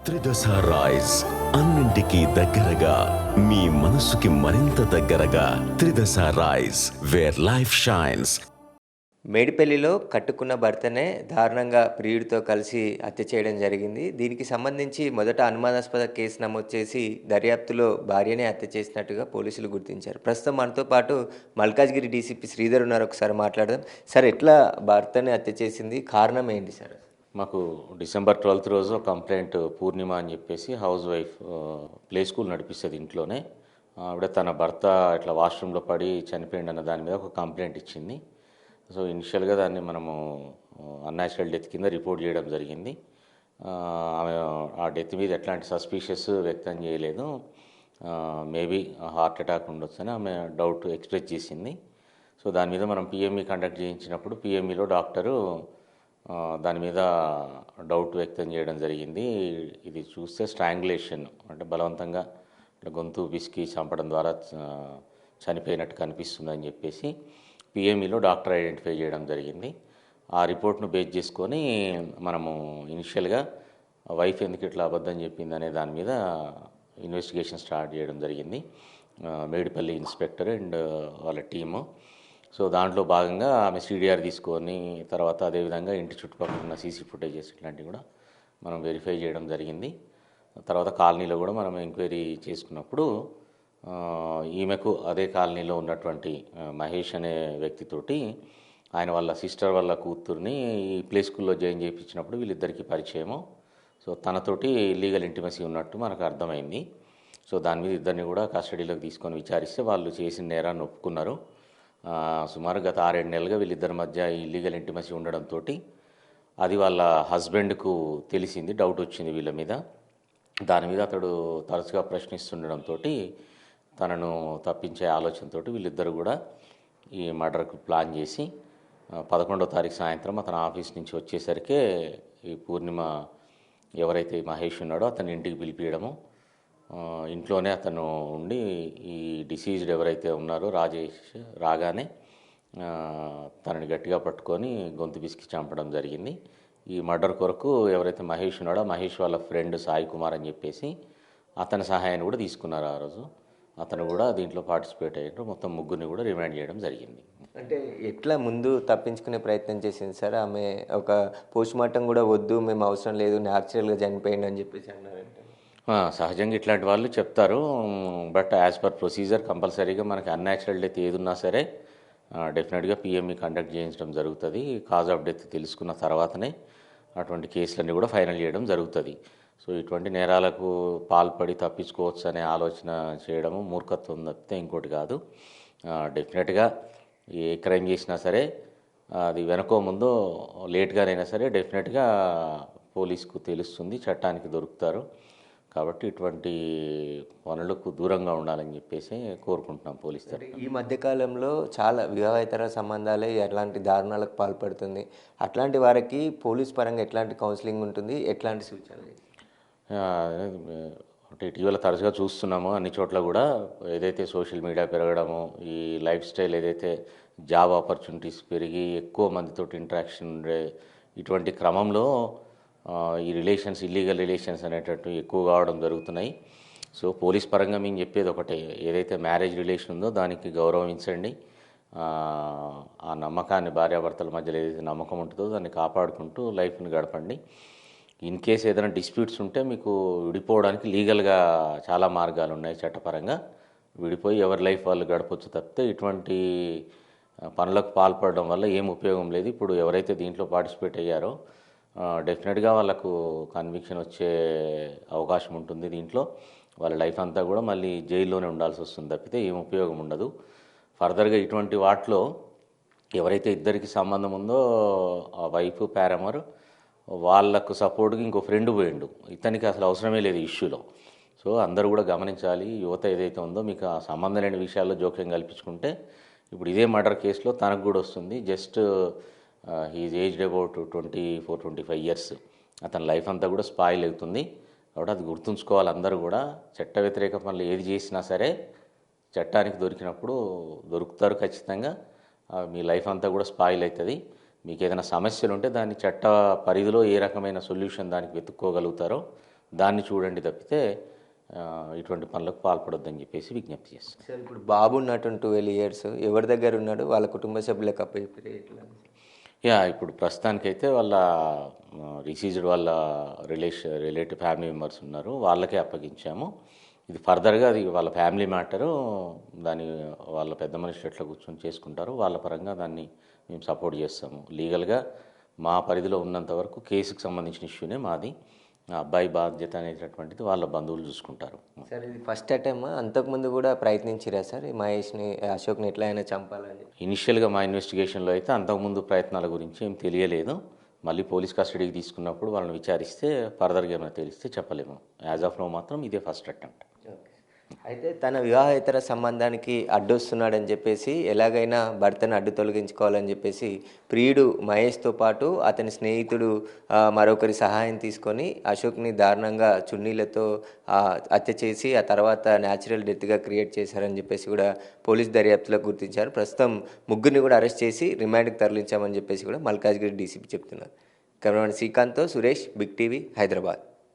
త్రిదశ rice అన్నింటికీ దగ్గరగా మీ మనసుకి మరింత దగ్గరగా త్రిదశ రైస్ వేర్ లైఫ్ షైన్స్. మేడిపల్లిలో కట్టుకున్న భర్తనే దారుణంగా ప్రియుడితో కలిసి హత్య చేయడం జరిగింది. దీనికి సంబంధించి మొదట అనుమానాస్పద కేసు నమోదు చేసి దర్యాప్తులో భార్యనే హత్య చేసినట్టుగా పోలీసులు గుర్తించారు. ప్రస్తుతం మనతో పాటు మల్కాజ్గిరి డీసీపీ శ్రీధర్ ఉన్నారు. ఒకసారి మాట్లాడదాం. సార్, ఎట్లా భర్తని హత్య చేసింది, కారణం ఏంటి సార్? మాకు డిసెంబర్ 12th రోజు కంప్లైంట్ పూర్ణిమ అని చెప్పేసి హౌస్ వైఫ్ ప్లే స్కూల్ నడిపిస్తుంది ఇంట్లోనే. ఆవిడ తన భర్త ఇట్లా వాష్రూమ్లో పడి చనిపోయింది అన్న దాని మీద ఒక కంప్లైంట్ ఇచ్చింది. సో ఇనిషియల్గా దాన్ని మనము అన్యాచురల్ డెత్ కింద రిపోర్ట్ చేయడం జరిగింది. ఆమె ఆ డెత్ మీద ఎట్లాంటి సస్పీషియస్ వ్యక్తం చేయలేదు. మేబీ హార్ట్ అటాక్ ఉండొచ్చు అని ఆమె డౌట్ ఎక్స్ప్రెస్ చేసింది. సో దాని మీద మనం పిఎంఈ కండక్ట్ చేయించినప్పుడు పిఎంఈలో డాక్టరు దాని మీద డౌట్ వ్యక్తం చేయడం జరిగింది. ఇది చూస్తే స్ట్రాంగులేషన్ అంటే బలవంతంగా గొంతు పిసికి చంపడం ద్వారా చనిపోయినట్టు కనిపిస్తుందని చెప్పేసి పిఎంఈలో డాక్టర్ ఐడెంటిఫై చేయడం జరిగింది. ఆ రిపోర్ట్ను బేస్ చేసుకొని మనము ఇనిషియల్గా వైఫ్ ఎందుకు ఇట్లా అబద్ధం చెప్పింది అనే దాని మీద ఇన్వెస్టిగేషన్ స్టార్ట్ చేయడం జరిగింది. మేడిపల్లి ఇన్స్పెక్టర్ అండ్ వాళ్ళ టీము. సో దాంట్లో భాగంగా ఆమె సిడిఆర్ తీసుకొని తర్వాత అదేవిధంగా ఇంటి చుట్టుపక్కల ఉన్న సీసీ ఫుటేజెస్ ఇట్లాంటివి కూడా మనం వెరిఫై చేయడం జరిగింది. తర్వాత కాలనీలో కూడా మనం ఎంక్వైరీ చేసుకున్నప్పుడు ఈమెకు అదే కాలనీలో ఉన్నటువంటి మహేష్ అనే వ్యక్తితోటి ఆయన వాళ్ళ సిస్టర్ వాళ్ళ కూతుర్ని ఈ ప్లే స్కూల్లో జాయిన్ చేయించినప్పుడు వీళ్ళిద్దరికీ పరిచయము. సో తనతోటి లీగల్ ఇంటిమసీ ఉన్నట్టు మనకు అర్థమైంది. సో దాని మీద ఇద్దరిని కూడా కస్టడీలోకి తీసుకొని విచారిస్తే వాళ్ళు చేసిన నేరాన్ని ఒప్పుకున్నారు. సుమారు గత 6-7 నెలలుగా వీళ్ళిద్దరి మధ్య ఈ లీగల్ ఇంటిమసీ ఉండడంతో అది వాళ్ళ హస్బెండ్కు తెలిసింది, డౌట్ వచ్చింది వీళ్ళ మీద. దాని మీద అతడు తరచుగా ప్రశ్నిస్తుండడంతో తనను తప్పించే ఆలోచనతో వీళ్ళిద్దరు కూడా ఈ మర్డర్కు ప్లాన్ చేసి 11వ తారీఖు సాయంత్రం అతను ఆఫీస్ నుంచి వచ్చేసరికే ఈ పూర్ణిమ ఎవరైతే మహేష్ ఉన్నాడో అతని ఇంటికి పిలిపియడము, ఇంట్లోనే అతను ఉండి ఈ డిసీజ్డ్ ఎవరైతే ఉన్నారో రాజేష్ రాగానే తనని గట్టిగా పట్టుకొని గొంతు పిసికి చంపడం జరిగింది. ఈ మర్డర్ కొరకు ఎవరైతే మహేష్ ఉన్నాడో మహేష్ వాళ్ళ ఫ్రెండ్ సాయి కుమార్ అని చెప్పేసి అతని సహాయాన్ని కూడా తీసుకున్నారు. ఆ రోజు అతను కూడా దీంట్లో పార్టిసిపేట్ అయ్యారు. మొత్తం ముగ్గురిని కూడా రిమాండ్ చేయడం జరిగింది. అంటే ఎట్లా ముందు తప్పించుకునే ప్రయత్నం చేసింది సార్? ఆమె ఒక పోస్ట్మార్టం కూడా వద్దు, మేము అవసరం లేదు, న్యాచురల్గా చనిపోయింది అని చెప్పేసి అన్నారంటే సహజంగా ఇట్లాంటి వాళ్ళు చెప్తారు. బట్ యాజ్ పర్ ప్రొసీజర్ కంపల్సరీగా మనకి అన్యాచురల్ డెత్ ఏది ఉన్నా సరే డెఫినెట్గా పిఎంఈ కండక్ట్ చేయించడం జరుగుతుంది. కాజ్ ఆఫ్ డెత్ తెలుసుకున్న తర్వాతనే అటువంటి కేసులన్నీ కూడా ఫైనల్ చేయడం జరుగుతుంది. సో ఇటువంటి నేరాలకు పాల్పడి తప్పించుకోవచ్చు అనే ఆలోచన చేయడము మూర్ఖత్వం తప్పితే ఇంకోటి కాదు. డెఫినెట్గా ఏ క్రైమ్ చేసినా సరే అది వెనకో ముందో లేట్గానైనా సరే డెఫినెట్గా పోలీసుకు తెలుస్తుంది, చట్టానికి దొరుకుతారు. కాబట్టి ఇటువంటి పనులకు దూరంగా ఉండాలని చెప్పేసి కోరుకుంటున్నాం పోలీస్ తరఫున. ఈ మధ్యకాలంలో చాలా వివాహేతర సంబంధాలే ఎట్లాంటి దారుణాలకు పాల్పడుతుంది. అట్లాంటి వారికి పోలీస్ పరంగా ఎట్లాంటి కౌన్సిలింగ్ ఉంటుంది, ఎట్లాంటి సూచనలు? అంటే ఇటీవల తరచుగా చూస్తున్నాము అన్ని చోట్ల కూడా ఏదైతే సోషల్ మీడియా పెరగడము, ఈ లైఫ్ స్టైల్ ఏదైతే జాబ్ ఆపర్చునిటీస్ పెరిగి ఎక్కువ మందితో ఇంటరాక్షన్ ఉండే ఇటువంటి క్రమంలో ఈ రిలేషన్స్ ఇల్లీగల్ రిలేషన్స్ అనేటట్టు ఎక్కువ కావడం జరుగుతున్నాయి. సో పోలీస్ పరంగా మేము చెప్పేది ఒకటే, ఏదైతే మ్యారేజ్ రిలేషన్ ఉందో దానికి గౌరవించండి. ఆ నమ్మకాన్ని భార్యాభర్తల మధ్యలో ఏదైతే నమ్మకం ఉంటుందో దాన్ని కాపాడుకుంటూ లైఫ్ని గడపండి. ఇన్ కేస్ ఏదైనా డిస్ప్యూట్స్ ఉంటే మీకు విడిపోవడానికి లీగల్గా చాలా మార్గాలు ఉన్నాయి. చట్టపరంగా విడిపోయి ఎవరి లైఫ్ వాళ్ళు గడపచ్చు తప్పితే ఇటువంటి పనులకు పాల్పడడం వల్ల ఏం ఉపయోగం లేదు. ఇప్పుడు ఎవరైతే దీంట్లో పార్టిసిపేట్ అయ్యారో డెఫినెట్గా వాళ్ళకు కన్విక్షన్ వచ్చే అవకాశం ఉంటుంది. దీంట్లో వాళ్ళ లైఫ్ అంతా కూడా మళ్ళీ జైల్లోనే ఉండాల్సి వస్తుంది తప్పితే ఏం ఉపయోగం ఉండదు. ఫర్దర్గా ఇటువంటి వాటిలో ఎవరైతే ఇద్దరికి సంబంధం ఉందో ఆ వైఫ్ పారామర్ వాళ్ళకు సపోర్ట్గా ఇంకో ఫ్రెండ్ పోయిండు, ఇతనికి అసలు అవసరమే లేదు ఇష్యూలో. సో అందరూ కూడా గమనించాలి. యువత ఏదైతే ఉందో మీకు ఆ సంబంధం లేని విషయాల్లో జోక్యం కల్పించుకుంటే ఇప్పుడు ఇదే మర్డర్ కేసులో తనకు కూడా వస్తుంది. Just he's aged about 24-25 years. అతని లైఫ్ అంతా కూడా స్పాయిల్ అవుతుంది. కాబట్టి అది గుర్తుంచుకోవాలి అందరూ కూడా. చట్ట వ్యతిరేక పనులు ఏది చేసినా సరే చట్టానికి దొరికినప్పుడు దొరుకుతారు ఖచ్చితంగా. మీ లైఫ్ అంతా కూడా స్పాయిల్ అవుతుంది. మీకు ఏదైనా సమస్యలు ఉంటే దాన్ని చట్ట పరిధిలో ఏ రకమైన సొల్యూషన్ దానికి వెతుక్కోగలుగుతారో దాన్ని చూడండి తప్పితే ఇటువంటి పనులకు పాల్పడొద్దని చెప్పేసి విజ్ఞప్తి చేస్తాను. సార్ ఇప్పుడు బాబు ఉన్నటువంటి 12 ఇయర్స్ ఎవరి దగ్గర ఉన్నాడు, వాళ్ళ కుటుంబ సభ్యులకు అప్పచెప్పారు ఎట్లా? ఇప్పుడు ప్రస్తుతానికైతే వాళ్ళ రిసీజ్డ్ వాళ్ళ రిలేటివ్ ఫ్యామిలీ మెంబర్స్ ఉన్నారు, వాళ్ళకే అప్పగించాము. ఇది ఫర్దర్గా అది వాళ్ళ ఫ్యామిలీ మ్యాటరు, దాన్ని వాళ్ళ పెద్ద మనుషులు ఎట్లా కూర్చొని చేసుకుంటారు, వాళ్ళ పరంగా దాన్ని మేము సపోర్ట్ చేస్తాము. లీగల్గా మా పరిధిలో ఉన్నంత వరకు కేసుకు సంబంధించిన ఇష్యూనే మాది. ఆ అబ్బాయి బాధ్యత అనేటటువంటిది వాళ్ళ బంధువులు చూసుకుంటారు. సార్ ఇది ఫస్ట్ అటెంప్, అంతకుముందు కూడా ప్రయత్నించిరా సార్ ఈ మహేష్ని, అశోక్ని ఎట్లా అయినా చంపాలని? ఇనిషియల్గా మా ఇన్వెస్టిగేషన్లో అయితే అంతకుముందు ప్రయత్నాల గురించి ఏం తెలియలేదు. మళ్ళీ పోలీస్ కస్టడీకి తీసుకున్నప్పుడు వాళ్ళని విచారిస్తే ఫర్దర్గా ఏమైనా తెలిస్తే చెప్పలేము. యాజ్ ఆఫ్ నో మాత్రం ఇదే ఫస్ట్ అటెంప్ట్. అయితే తన వివాహేతర సంబంధానికి అడ్డొస్తున్నాడని చెప్పేసి ఎలాగైనా భర్తను అడ్డు తొలగించుకోవాలని చెప్పేసి ప్రియుడు మహేష్తో పాటు అతని స్నేహితుడు మరొకరి సహాయం తీసుకొని అశోక్ని దారుణంగా చున్నీలతో హత్య చేసి ఆ తర్వాత న్యాచురల్ డెత్గా క్రియేట్ చేశారని చెప్పేసి కూడా పోలీస్ దర్యాప్తులో గుర్తించారు. ప్రస్తుతం ముగ్గురిని కూడా అరెస్ట్ చేసి రిమాండ్కి తరలించామని చెప్పేసి కూడా మల్కాజ్గిరి డీసీపీ చెప్తున్నారు. కెమెరామెన్ శ్రీకాంత్తో సురేష్, బిగ్ టీవీ, హైదరాబాద్.